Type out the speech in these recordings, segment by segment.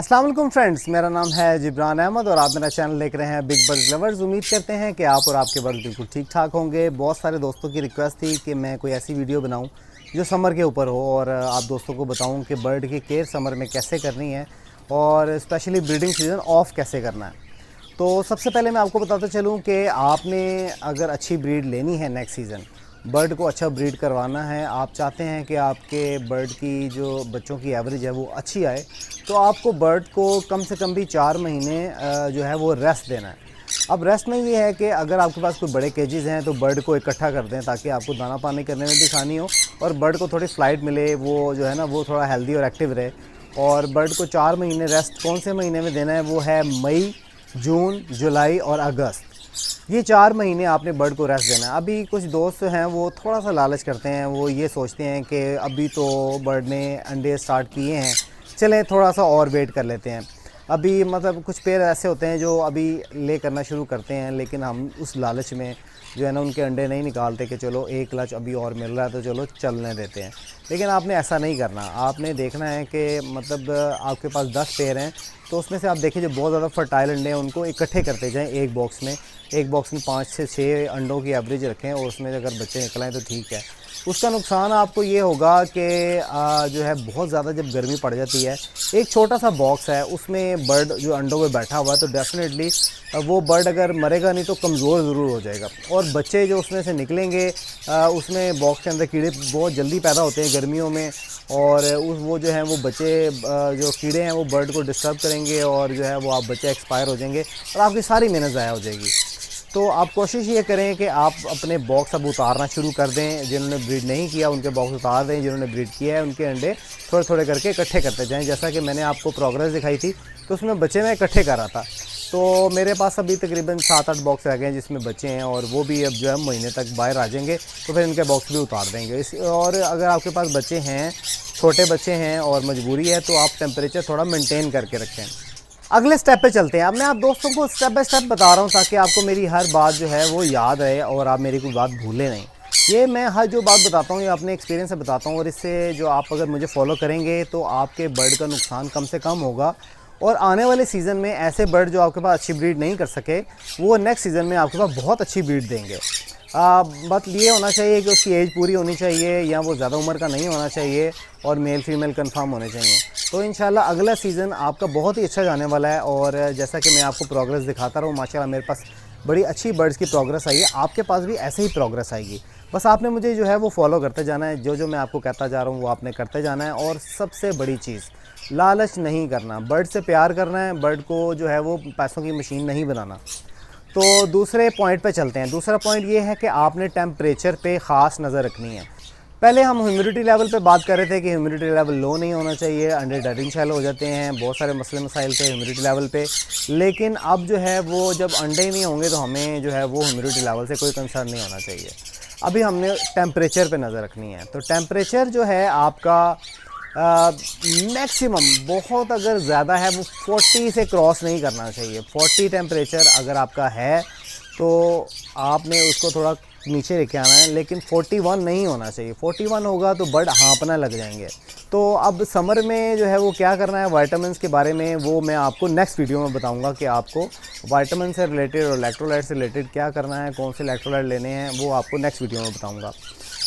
अस्सलाम वालेकुम फ्रेंड्स, मेरा नाम है जिब्रान अहमद और आप मेरा चैनल देख रहे हैं बिग बर्ड्स लवर्स। उम्मीद करते हैं कि आप और आपके बर्ड बिल्कुल ठीक ठाक होंगे। बहुत सारे दोस्तों की रिक्वेस्ट थी कि मैं कोई ऐसी वीडियो बनाऊं जो समर के ऊपर हो और आप दोस्तों को बताऊं कि बर्ड की केयर समर में कैसे करनी है और स्पेशली ब्रीडिंग सीज़न ऑफ कैसे करना है। तो सबसे पहले मैं आपको बताता चलूँ कि आपने अगर अच्छी ब्रीड लेनी है नेक्स्ट सीज़न, बर्ड को अच्छा ब्रीड करवाना है, आप चाहते हैं कि आपके बर्ड की जो बच्चों की एवरेज है वो अच्छी आए, तो आपको बर्ड को कम से कम भी 4 महीने जो है वो रेस्ट देना है। अब रेस्ट में ये है कि अगर आपके पास कोई बड़े केजेस हैं तो बर्ड को इकट्ठा कर दें ताकि आपको दाना पानी करने में भी आसानी हो और बर्ड को थोड़ी फ्लाइट मिले, वो जो है ना वो थोड़ा हेल्दी और एक्टिव रहे। और बर्ड को 4 महीने रेस्ट कौन से महीने में देना है, वो है मई, जून, जुलाई और अगस्त। ये 4 महीने आपने बर्ड को रेस्ट देना है। अभी कुछ दोस्त हैं वो थोड़ा सा लालच करते हैं, वो ये सोचते हैं कि अभी तो बर्ड ने अंडे स्टार्ट किए हैं, चलें थोड़ा सा और वेट कर लेते हैं। अभी मतलब कुछ पेयर ऐसे होते हैं जो अभी ले करना शुरू करते हैं, लेकिन हम उस लालच में जो है ना उनके अंडे नहीं निकालते कि चलो एक लच अभी और मिल रहा है तो चलो चलने देते हैं। लेकिन आपने ऐसा नहीं करना। आपने देखना है कि मतलब आपके पास 10 पेयर हैं तो उसमें से आप देखिए जो बहुत ज़्यादा फर्टाइल अंडे हैं उनको इकट्ठे करते जाएं एक बॉक्स में। एक बॉक्स में 5 से 6 अंडों की एवरेज रखें और उसमें अगर बच्चे निकलें तो ठीक है। उसका नुकसान आपको ये होगा कि जो है बहुत ज़्यादा जब गर्मी पड़ जाती है, एक छोटा सा बॉक्स है उसमें बर्ड जो अंडों में बैठा हुआ है तो डेफिनेटली वो बर्ड अगर मरेगा नहीं तो कमज़ोर ज़रूर हो जाएगा और बच्चे जो उसमें से निकलेंगे उसमें बॉक्स के अंदर कीड़े बहुत जल्दी पैदा होते हैं गर्मियों में और वो जो है वो बच्चे जो कीड़े हैं वो बर्ड को डिस्टर्ब करेंगे और जो है वो आप बच्चे एक्सपायर हो जाएंगे और आपकी सारी मेहनत ज़ाया हो जाएगी। तो आप कोशिश ये करें कि आप अपने बॉक्स अब उतारना शुरू कर दें। जिन्होंने ब्रीड नहीं किया उनके बॉक्स उतार दें, जिन्होंने ब्रीड किया है उनके अंडे थोड़े थोड़े करके इकट्ठे करते जाएं। जैसा कि मैंने आपको प्रोग्रेस दिखाई थी तो उसमें बच्चे मैं इकट्ठे कर रहा था, तो मेरे पास अभी तकरीबन 7-8 बॉक्स रह गए हैं जिसमें बच्चे हैं और वो भी अब जो है महीने तक बाहर आ जाएंगे तो फिर इनके बॉक्स भी उतार देंगे। और अगर आपके पास बच्चे हैं, छोटे बच्चे हैं और मजबूरी है तो आप टेम्परेचर थोड़ा मेंटेन करके रखें। अगले स्टेप पे चलते हैं। अब मैं आप दोस्तों को स्टेप बाय स्टेप बता रहा हूँ ताकि आपको मेरी हर बात जो है वो याद रहे और आप मेरी कोई बात भूलें नहीं। ये मैं हर जो बात बताता हूँ ये अपने एक्सपीरियंस से बताता हूँ और इससे जो आप अगर मुझे फॉलो करेंगे तो आपके बर्ड का नुकसान कम से कम होगा और आने वाले सीज़न में ऐसे बर्ड जो आपके पास अच्छी ब्रीड नहीं कर सके वो नेक्स्ट सीज़न में आपके पास बहुत अच्छी ब्रीड देंगे। बात ये होना चाहिए कि उसकी एज पूरी होनी चाहिए या वो ज़्यादा उम्र का नहीं होना चाहिए और मेल फीमेल कंफर्म होने चाहिए। तो इंशाल्लाह अगला सीज़न आपका बहुत ही अच्छा जाने वाला है और जैसा कि मैं आपको प्रोग्रेस दिखाता रहूँ, माशाल्लाह मेरे पास बड़ी अच्छी बर्ड्स की प्रोग्रेस आई है, आपके पास भी ऐसे ही प्रोग्रेस आएगी। बस आपने मुझे जो है वो फॉलो करते जाना है, जो जो मैं आपको कहता जा रहा हूँ वो आपने करते जाना है। और सबसे बड़ी चीज़, लालच नहीं करना, बर्ड से प्यार करना है, बर्ड को जो है वो पैसों की मशीन नहीं बनाना। तो दूसरे पॉइंट पे चलते हैं। दूसरा पॉइंट ये है कि आपने टेम्परेचर पे ख़ास नज़र रखनी है। पहले हम ह्यूमिडिटी लेवल पे बात कर रहे थे कि ह्यूमिडिटी लेवल लो नहीं होना चाहिए, अंडे डेडिंग शैल हो जाते हैं, बहुत सारे मसले मसाइल थे ह्यूमिडिटी लेवल पे। लेकिन अब जो है वो जब अंडे ही नहीं होंगे तो हमें जो है वो ह्यूमिडिटी लेवल से कोई कंसर्न नहीं होना चाहिए। अभी हमने टेम्परेचर पे नज़र रखनी है। तो टेम्परेचर जो है आपका मैक्सिमम बहुत अगर ज़्यादा है वो 40 से क्रॉस नहीं करना चाहिए। 40 टेम्परेचर अगर आपका है तो आपने उसको थोड़ा नीचे लेके आना है, लेकिन 41 नहीं होना चाहिए। 41 होगा तो बर्ड हाँपना लग जाएंगे। तो अब समर में जो है वो क्या करना है, वाइटामिन्स के बारे में वो मैं आपको नेक्स्ट वीडियो में बताऊंगा कि आपको वाइटामिन से रिलेटेड और इलेक्ट्रोलाइट से रिलेटेड क्या करना है, कौन से इलेक्ट्रोलाइट लेने हैं, वो आपको नेक्स्ट वीडियो में बताऊँगा।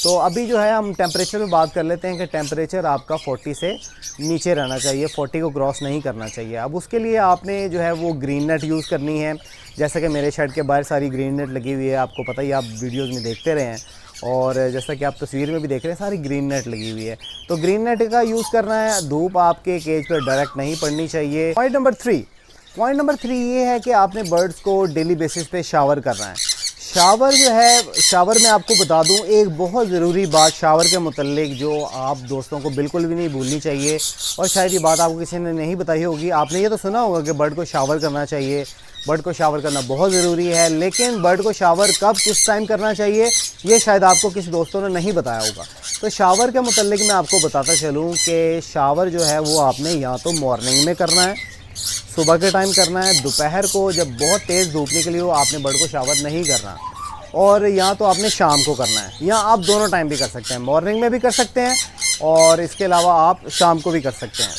तो अभी जो है हम टेम्परेचर में बात कर लेते हैं कि टेम्परेचर आपका 40 से नीचे रहना चाहिए, 40 को क्रॉस नहीं करना चाहिए। अब उसके लिए आपने जो है वो ग्रीन नेट यूज़ करनी है। जैसा कि मेरे शेड के बाहर सारी ग्रीन नेट लगी हुई है, आपको पता ही, आप वीडियोस में देखते रहे हैं और जैसा कि आप तस्वीर में भी देख रहे हैं सारी ग्रीन नेट लगी हुई है। तो ग्रीन नेट का यूज़ करना है। धूप आपके केज पर डायरेक्ट नहीं पड़नी चाहिए। पॉइंट नंबर 3 ये है कि आपने बर्ड्स को डेली बेसिस पे शावर करना है। शावर जो है, शावर में आपको बता दूं एक बहुत ज़रूरी बात शावर के मुतल्लिक जो आप दोस्तों को बिल्कुल भी नहीं भूलनी चाहिए और शायद ये बात आपको किसी ने नहीं बताई होगी। आपने ये तो सुना होगा कि बर्ड को शावर करना चाहिए, बर्ड को शावर करना बहुत ज़रूरी है, लेकिन बर्ड को शावर कब किस टाइम करना चाहिए ये शायद आपको किसी दोस्तों ने नहीं बताया होगा। तो शावर के मुतल्लिक मैं आपको बताता चलूँ कि शावर जो है वो आपने या तो मॉर्निंग में करना है, सुबह के टाइम करना है, दोपहर को जब बहुत तेज़ धूप निकली हो आपने बर्ड को शावर नहीं करना, और या तो आपने शाम को करना है, या आप दोनों टाइम भी कर सकते हैं, मॉर्निंग में भी कर सकते हैं और इसके अलावा आप शाम को भी कर सकते हैं।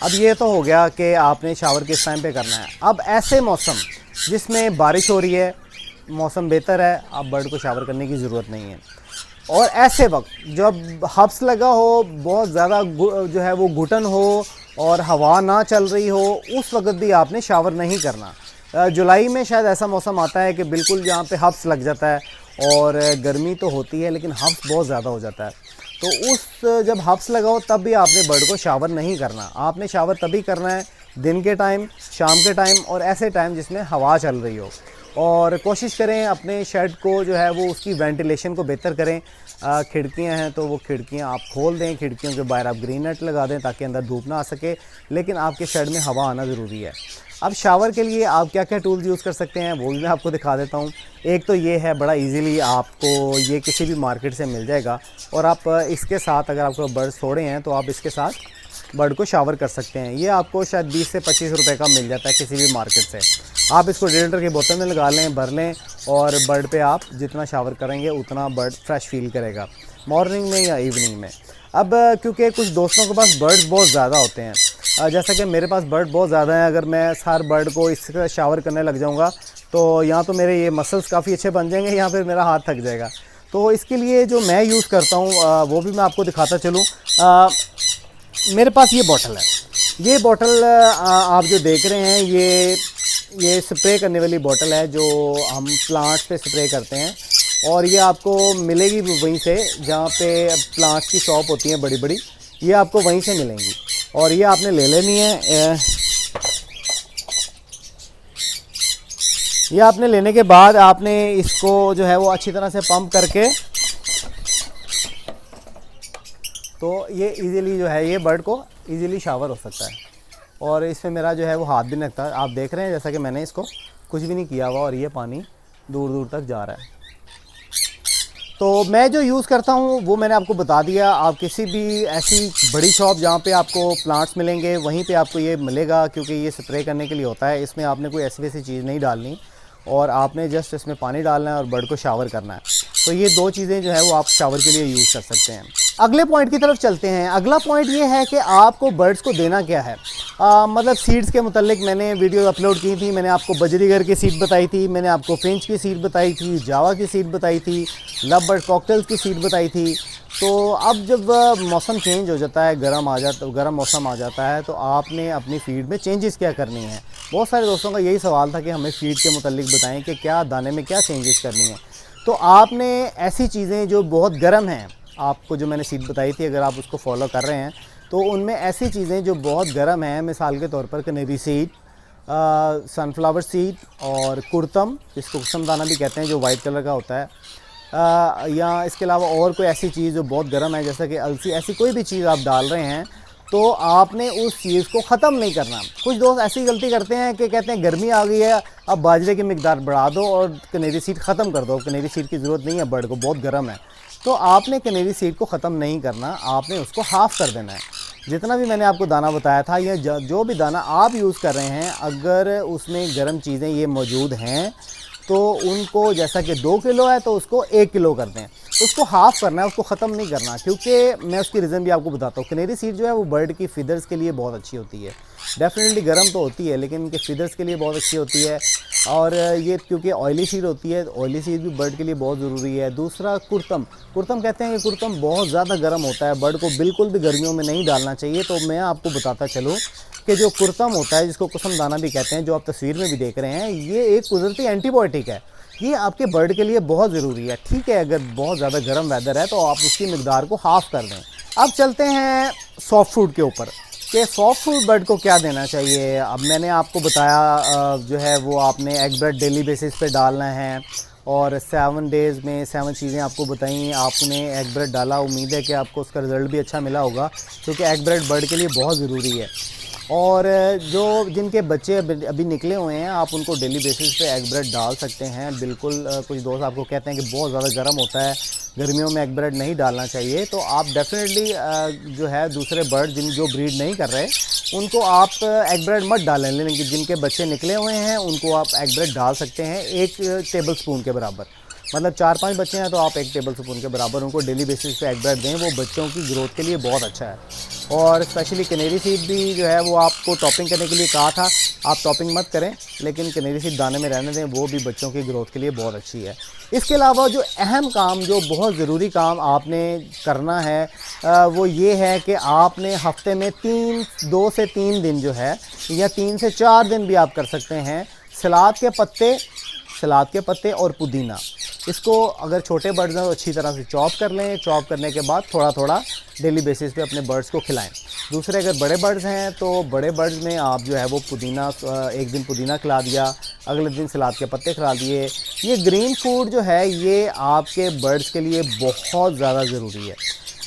अब ये तो हो गया कि आपने शावर किस टाइम पे करना है। अब ऐसे मौसम जिसमें बारिश हो रही है, मौसम बेहतर है, अब बर्ड को शावर करने की ज़रूरत नहीं है। और ऐसे वक्त जब हब्स लगा हो, बहुत ज़्यादा जो है वो घुटन हो और हवा ना चल रही हो, उस वक्त भी आपने शावर नहीं करना। जुलाई में शायद ऐसा मौसम आता है कि बिल्कुल जहाँ पे हब्स लग जाता है, और गर्मी तो होती है लेकिन हब्स बहुत ज़्यादा हो जाता है। तो उस जब हब्स लगा हो तब भी आपने बर्ड को शावर नहीं करना। आपने शावर तभी करना है दिन के टाइम, शाम के टाइम, और ऐसे टाइम जिसमें हवा चल रही हो। और कोशिश करें अपने शेड को जो है वो उसकी वेंटिलेशन को बेहतर करें। खिड़कियां हैं तो वो खिड़कियां आप खोल दें, खिड़कियों के बाहर आप ग्रीन नेट लगा दें ताकि अंदर धूप ना आ सके, लेकिन आपके शेड में हवा आना ज़रूरी है। अब शावर के लिए आप क्या क्या टूल्स यूज़ कर सकते हैं वो भी मैं आपको दिखा देता हूँ। एक तो ये है, बड़ा इजीली आपको ये किसी भी मार्केट से मिल जाएगा, और आप इसके साथ अगर आपको बर्ड छोड़े हैं तो आप इसके साथ बर्ड को शावर कर सकते हैं। ये आपको शायद 20 से 25 रुपए का मिल जाता है किसी भी मार्केट से। आप इसको 1.5 लीटर की बोतल में लगा लें, भर लें, और बर्ड पे आप जितना शावर करेंगे उतना बर्ड फ्रेश फील करेगा, मॉर्निंग में या इवनिंग में। अब क्योंकि कुछ दोस्तों के पास बर्ड्स बहुत ज़्यादा होते हैं, जैसा कि मेरे पास बर्ड बहुत ज़्यादा हैं, अगर मैं हर बर्ड को इसका शावर करने लग जाऊँगा तो यहाँ तो मेरे ये मसल्स काफ़ी अच्छे बन जाएंगे, या फिर मेरा हाथ थक जाएगा। तो इसके लिए जो मैं यूज़ करता हूँ वो भी मैं आपको दिखाता चलूँ। मेरे पास ये बॉटल है। ये बॉटल आप जो देख रहे हैं ये स्प्रे करने वाली बॉटल है जो हम प्लांट्स पे स्प्रे करते हैं, और ये आपको मिलेगी वहीं से जहाँ पे प्लांट्स की शॉप होती हैं बड़ी बड़ी, ये आपको वहीं से मिलेंगी। और ये आपने ले लेनी है। ये आपने लेने के बाद आपने इसको जो है वो अच्छी तरह से पंप करके, तो ये इजीली जो है ये बर्ड को इजीली शावर हो सकता है। और इसमें मेरा जो है वो हाथ भी नहीं लगता। आप देख रहे हैं जैसा कि मैंने इसको कुछ भी नहीं किया हुआ, और ये पानी दूर दूर तक जा रहा है। तो मैं जो यूज़ करता हूँ वो मैंने आपको बता दिया। आप किसी भी ऐसी बड़ी शॉप जहाँ पे आपको प्लांट्स मिलेंगे वहीं पे आपको ये मिलेगा, क्योंकि ये स्प्रे करने के लिए होता है। इसमें आपने कोई ऐसी वैसी चीज़ नहीं डालनी, और आपने जस्ट इसमें पानी डालना है और बर्ड को शावर करना है। तो ये दो चीज़ें जो है वो आप शावर के लिए यूज़ कर सकते हैं। अगले पॉइंट की तरफ चलते हैं। अगला पॉइंट ये है कि आपको बर्ड्स को देना क्या है। मतलब सीड्स के मुतल्लिक मैंने वीडियो अपलोड की थी। मैंने आपको बजरीगर की सीड बताई थी, मैंने आपको फ्रेंच की सीड बताई थी, जावा की सीड बताई थी, लव बर्ड कॉकटेल्स की सीड बताई थी। तो अब जब मौसम चेंज हो जाता है, गर्म मौसम आ जाता है, तो आपने अपनी फीड में चेंजेस क्या करनी है। बहुत सारे दोस्तों का यही सवाल था कि हमें फीड के मुतल्लिक बताएं कि क्या दाने में क्या चेंजेस करनी है। तो आपने ऐसी चीज़ें जो बहुत गर्म हैं, आपको जो मैंने सीड बताई थी, अगर आप उसको फॉलो कर रहे हैं तो उनमें ऐसी चीज़ें जो बहुत गर्म हैं, मिसाल के तौर पर कनेरी सीड, सनफ्लावर सीड और कुर्तम, जिसको कुसम दाना भी कहते हैं, जो वाइट कलर का होता है, या इसके अलावा और कोई ऐसी चीज़ जो बहुत गर्म है जैसा कि अलसी, ऐसी कोई भी चीज़ आप डाल रहे हैं तो आपने उस चीज़ को ख़त्म नहीं करना। कुछ दोस्त ऐसी गलती करते हैं कि कहते हैं गर्मी आ गई है, अब बाजरे की मिकदार बढ़ा दो और कनेरी सीड ख़त्म कर दो, कनेरी सीड की ज़रूरत नहीं है, बर्ड को बहुत गर्म है। तो आपने कनेरी सीड को ख़त्म नहीं करना, आपने उसको हाफ़ कर देना है। जितना भी मैंने आपको दाना बताया था, या जो भी दाना आप यूज़ कर रहे हैं, अगर उसमें गर्म चीज़ें ये मौजूद हैं तो उनको, जैसा कि 2 किलो है तो उसको 1 किलो कर दें। उसको हाफ़ करना है, उसको ख़त्म नहीं करना, क्योंकि मैं उसकी रीज़न भी आपको बताता हूँ। कनेरी सीड जो है वो बर्ड की फ़ीदर्स के लिए बहुत अच्छी होती है। डेफिनेटली गर्म तो होती है लेकिन इनके फ़ीदर्स के लिए बहुत अच्छी होती है। और ये क्योंकि ऑयली सीड होती है, ऑयली सीड भी बर्ड के लिए बहुत ज़रूरी है। दूसरा कुर्तम कहते हैं कि कुर्तम बहुत ज़्यादा गर्म होता है, बर्ड को बिल्कुल भी गर्मियों में नहीं डालना चाहिए। तो मैं आपको बताता चलूँ कि जो कुर्तम होता है, जिसको कुसम दाना भी कहते हैं, जो आप तस्वीर में भी देख रहे हैं, ये एक कुदरती एंटीबायोटिक है। ये आपके बर्ड के लिए बहुत ज़रूरी है। ठीक है, अगर बहुत ज़्यादा गर्म वेदर है तो आप उसकी मिकदार को हाफ़ कर दें। अब चलते हैं सॉफ्ट फूड के ऊपर कि सॉफ्ट फूड बर्ड को क्या देना चाहिए। अब मैंने आपको बताया जो है वो आपने एग ब्रेड डेली बेसिस पे डालना है, और 7 डेज़ में 7 चीज़ें आपको बताई। आपने एग ब्रेड डाला, उम्मीद है कि आपको उसका रिज़ल्ट भी अच्छा मिला होगा, क्योंकि एग ब्रेड बर्ड के लिए बहुत ज़रूरी है। और जो जिनके बच्चे अभी निकले हुए हैं, आप उनको डेली बेसिस पे एग ब्रेड डाल सकते हैं। बिल्कुल कुछ दोस्त आपको कहते हैं कि बहुत ज़्यादा गर्म होता है, गर्मियों में एग ब्रेड नहीं डालना चाहिए, तो आप डेफिनेटली जो है दूसरे बर्ड जो ब्रीड नहीं कर रहे उनको आप एग ब्रेड मत डालें, लेकिन जिनके बच्चे निकले हुए हैं उनको आप एग ब्रेड डाल सकते हैं 1 टेबल स्पून के बराबर। मतलब 4-5 बच्चे हैं तो आप 1 टेबल स्पून के बराबर उनको डेली बेसिस पे एग ब्रेड दें, वो बच्चों की ग्रोथ के लिए बहुत अच्छा है। और स्पेशली कैनेरी सीड भी जो है वो आपको टॉपिंग करने के लिए कहा था, आप टॉपिंग मत करें, लेकिन कैनेरी सीड दाने में रहने दें, वो भी बच्चों की ग्रोथ के लिए बहुत अच्छी है। इसके अलावा जो अहम काम, जो बहुत ज़रूरी काम आपने करना है वो ये है कि आपने हफ्ते में 2 से 3 दिन जो है, या 3 से 4 दिन भी आप कर सकते हैं, सलाद के पत्ते और पुदीना, इसको अगर छोटे बर्ड्स हैं तो अच्छी तरह से चॉप कर लें। चॉप करने के बाद थोड़ा थोड़ा डेली बेसिस पे अपने बर्ड्स को खिलाएं। दूसरे अगर बड़े बर्ड्स हैं तो बड़े बर्ड्स में आप जो है वो पुदीना, एक दिन पुदीना खिला दिया, अगले दिन सलाद के पत्ते खिला दिए। ये ग्रीन फूड जो है ये आपके बर्ड्स के लिए बहुत ज़्यादा ज़रूरी है।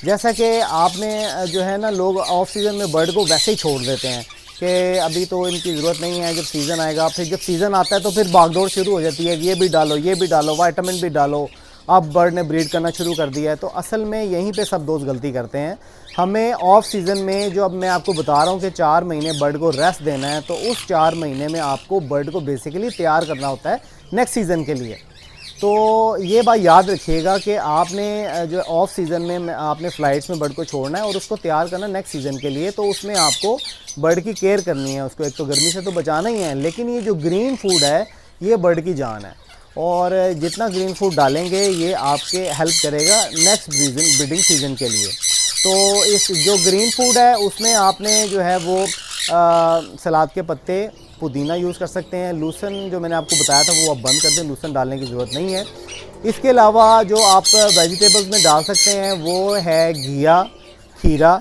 जैसा कि आपने जो है ना, लोग ऑफ सीज़न में बर्ड को वैसे ही छोड़ देते हैं कि अभी तो इनकी ज़रूरत नहीं है, जब सीज़न आएगा, फिर जब सीज़न आता है तो फिर भागदौड़ शुरू हो जाती है, ये भी डालो, विटामिन भी डालो, अब बर्ड ने ब्रीड करना शुरू कर दिया है। तो असल में यहीं पे सब दोस्त गलती करते हैं। हमें ऑफ सीज़न में, जो अब मैं आपको बता रहा हूँ कि 4 महीने बर्ड को रेस्ट देना है, तो उस 4 महीने में आपको बर्ड को बेसिकली तैयार करना होता है नेक्स्ट सीज़न के लिए। तो ये बात याद रखिएगा कि आपने जो ऑफ सीज़न में आपने फ़्लाइट्स में बर्ड को छोड़ना है और उसको तैयार करना नेक्स्ट सीज़न के लिए। तो उसमें आपको बर्ड की केयर करनी है, उसको एक तो गर्मी से तो बचाना ही है, लेकिन ये जो ग्रीन फूड है ये बर्ड की जान है, और जितना ग्रीन फूड डालेंगे ये आपके हेल्प करेगा नेक्स्ट ब्रीडिंग सीज़न के लिए। तो इस जो ग्रीन फूड है उसमें आपने जो है वो सलाद के पत्ते, पुदीना यूज़ कर सकते हैं। लूसन जो मैंने आपको बताया था वो आप बंद कर दें, लूसन डालने की ज़रूरत नहीं है। इसके अलावा जो आप वेजिटेबल्स में डाल सकते हैं वो है घिया, खीरा,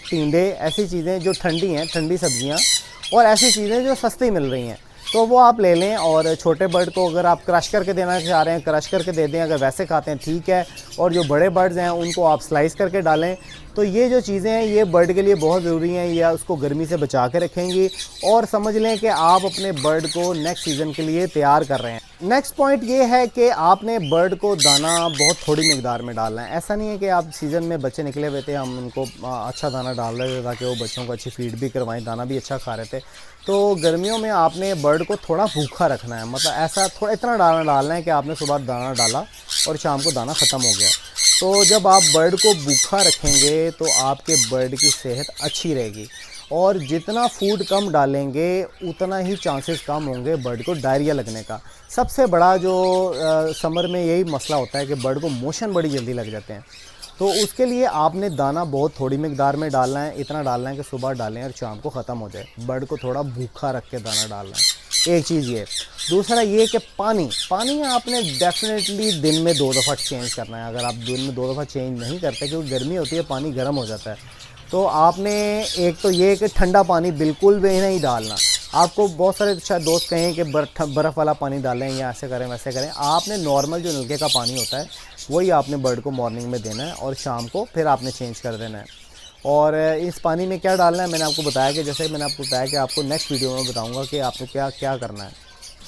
टिंडे, ऐसी चीज़ें जो ठंडी हैं, ठंडी सब्जियां, और ऐसी चीज़ें जो सस्ती मिल रही हैं तो वो आप ले लें। और छोटे बर्ड को अगर आप क्रश करके देना चाह रहे हैं, क्रश करके दे दें, अगर वैसे खाते हैं ठीक है। और जो बड़े बर्ड्स हैं उनको आप स्लाइस करके डालें। तो ये जो चीज़ें हैं ये बर्ड के लिए बहुत ज़रूरी हैं, या उसको गर्मी से बचा के रखेंगी, और समझ लें कि आप अपने बर्ड को नेक्स्ट सीज़न के लिए तैयार कर रहे हैं। नेक्स्ट पॉइंट ये है कि आपने बर्ड को दाना बहुत थोड़ी मिकदार में डालना है। ऐसा नहीं है कि आप सीज़न में बच्चे निकले हुए थे, हम उनको अच्छा दाना डाल रहे थे ताकि वो बच्चों को अच्छी फीड भी करवाएं, दाना भी अच्छा खा रहे थे। तो गर्मियों में आपने बर्ड को थोड़ा भूखा रखना है, मतलब ऐसा थोड़ा इतना दाना डालना है कि आपने सुबह दाना डाला और शाम को दाना ख़त्म हो गया। तो जब आप बर्ड को भूखा रखेंगे तो आपके बर्ड की सेहत अच्छी रहेगी, और जितना फूड कम डालेंगे उतना ही चांसेस कम होंगे बर्ड को डायरिया लगने का। सबसे बड़ा जो समर में यही मसला होता है कि बर्ड को मोशन बड़ी जल्दी लग जाते हैं। तो उसके लिए आपने दाना बहुत थोड़ी मिकदार में डालना है, इतना डालना है कि सुबह डालें और शाम को ख़त्म हो जाए। बर्ड को थोड़ा भूखा रख के दाना डालना है, एक चीज़ ये। दूसरा ये कि पानी आपने डेफिनेटली दिन में 2 दफ़ा चेंज करना है। अगर आप दिन में 2 दफ़ा चेंज नहीं करते, क्योंकि गर्मी होती है, पानी गर्म हो जाता है, तो आपने एक तो ये कि ठंडा पानी बिल्कुल भी नहीं डालना। आपको बहुत सारे शायद दोस्त कहें कि बर्फ़ वाला पानी डालें या ऐसे करें वैसे करें। आपने नॉर्मल जो नलके का पानी होता है वही आपने बर्ड को मॉर्निंग में देना है, और शाम को फिर आपने चेंज कर देना है। और इस पानी में क्या डालना है मैंने आपको बताया, कि जैसे मैंने आपको बताया कि आपको नेक्स्ट वीडियो में बताऊंगा कि आपको क्या क्या करना है।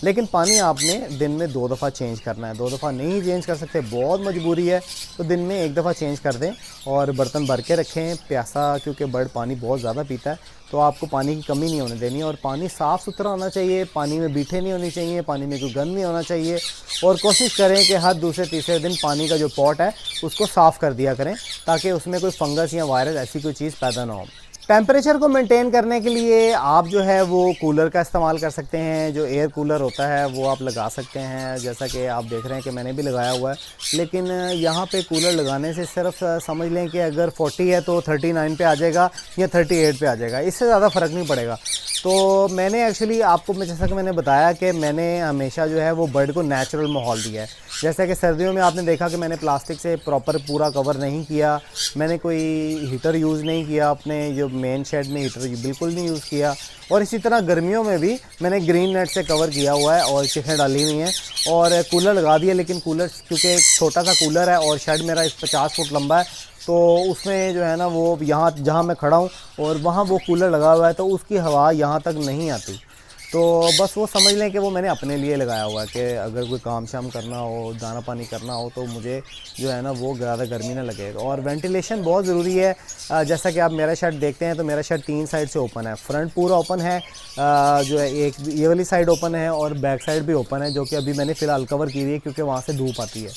लेकिन पानी आपने दिन में 2 दफ़ा चेंज करना है। 2 दफ़ा नहीं चेंज कर सकते, बहुत मजबूरी है, तो दिन में 1 दफ़ा चेंज कर दें, और बर्तन भर के रखें प्यासा, क्योंकि बर्ड पानी बहुत ज़्यादा पीता है। तो आपको पानी की कमी नहीं होने देनी है, और पानी साफ़ सुथरा होना चाहिए, पानी में बीठे नहीं होनी चाहिए, पानी में कोई गंद नहीं होना चाहिए। और कोशिश करें कि हर दूसरे तीसरे दिन पानी का जो पॉट है उसको साफ़ कर दिया करें, ताकि उसमें कोई फंगस या वायरस ऐसी कोई चीज़ पैदा ना हो। टेम्परेचर को मेंटेन करने के लिए आप जो है वो कूलर का इस्तेमाल कर सकते हैं। जो एयर कूलर होता है वो आप लगा सकते हैं, जैसा कि आप देख रहे हैं कि मैंने भी लगाया हुआ है। लेकिन यहाँ पे कूलर लगाने से सिर्फ समझ लें कि अगर 40 है तो 39 पे आ जाएगा या 38 पे आ जाएगा, इससे ज़्यादा फ़र्क नहीं पड़ेगा। तो मैंने एक्चुअली आपको, जैसा कि मैंने बताया कि मैंने हमेशा जो है वो बर्ड को नेचुरल माहौल दिया है। जैसा कि सर्दियों में आपने देखा कि मैंने प्लास्टिक से प्रॉपर पूरा कवर नहीं किया, मैंने कोई हीटर यूज़ नहीं किया, अपने जो मेन शेड में हीटर बिल्कुल नहीं यूज़ किया। और इसी तरह गर्मियों में भी मैंने ग्रीन नेट से कवर किया हुआ है और चिखें डाली हुई हैं और कूलर लगा दिया। लेकिन कूलर क्योंकि एक छोटा सा कूलर है और शेड मेरा 50 फुट लंबा है, तो उसमें जो है ना वो यहाँ जहाँ मैं खड़ा हूँ और वहाँ वो कूलर लगा हुआ है, तो उसकी हवा यहाँ तक नहीं आती। तो बस वो समझ लें कि वो मैंने अपने लिए लगाया हुआ है कि अगर कोई काम शाम करना हो, दाना पानी करना हो, तो मुझे जो है ना वो ज़्यादा गर्मी ना लगे। और वेंटिलेशन बहुत ज़रूरी है। जैसा कि आप मेरा शेड देखते हैं तो मेरा शेड 3 साइड से ओपन है। फ्रंट पूरा ओपन है, जो है एक ये वाली साइड ओपन है और बैक साइड भी ओपन है, जो कि अभी मैंने फ़िलहाल कवर की हुई है क्योंकि वहाँ से धूप आती है।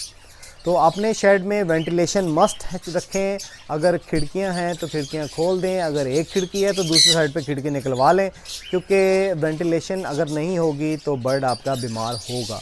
तो अपने शेड में वेंटिलेशन मस्ट रखें। अगर खिड़कियां हैं तो खिड़कियां खोल दें, अगर एक खिड़की है तो दूसरी साइड पे खिड़की निकलवा लें, क्योंकि वेंटिलेशन अगर नहीं होगी तो बर्ड आपका बीमार होगा।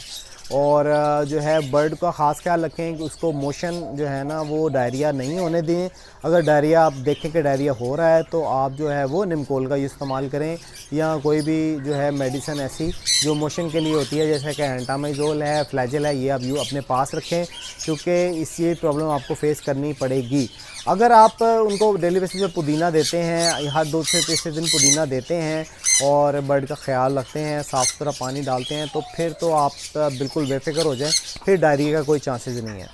और जो है बर्ड का ख़ास ख्याल रखें कि उसको मोशन जो है ना वो डायरिया नहीं होने दें। अगर डायरिया आप देखें कि डायरिया हो रहा है तो आप जो है वो निमकोल का इस्तेमाल करें, या कोई भी जो है मेडिसिन ऐसी जो मोशन के लिए होती है, जैसे कि एंटामाइजोल है, फ्लैजेल है, ये आप अपने पास रखें, क्योंकि इससे प्रॉब्लम आपको फेस करनी पड़ेगी। अगर आप उनको डेली बेसिस पे पुदीना देते हैं, हर 2 से तीसरे दिन पुदीना देते हैं और बर्ड का ख्याल रखते हैं, साफ़ सुथरा पानी डालते हैं, तो फिर तो आप बिल्कुल बेफिक्र हो जाएं, फिर डायरिया का कोई चांसेस नहीं है।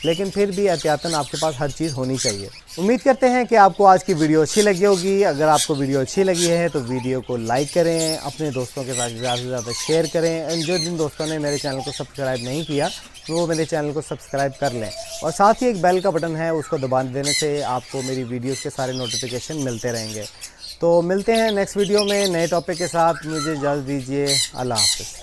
लेकिन फिर भी एहतियातन आपके पास हर चीज़ होनी चाहिए। उम्मीद करते हैं कि आपको आज की वीडियो अच्छी लगी होगी। अगर आपको वीडियो अच्छी लगी है तो वीडियो को लाइक करें, अपने दोस्तों के साथ ज़्यादा से ज़्यादा शेयर करें। जिन दोस्तों ने मेरे चैनल को सब्सक्राइब नहीं किया तो वो मेरे चैनल को सब्सक्राइब कर लें, और साथ ही एक बेल का बटन है, उसको दबा देने से आपको मेरी वीडियोज़ के सारे नोटिफिकेशन मिलते रहेंगे। तो मिलते हैं नेक्स्ट वीडियो में नए टॉपिक के साथ। मुझे इजाज़त दीजिए। अल्लाह हाफ़िज़।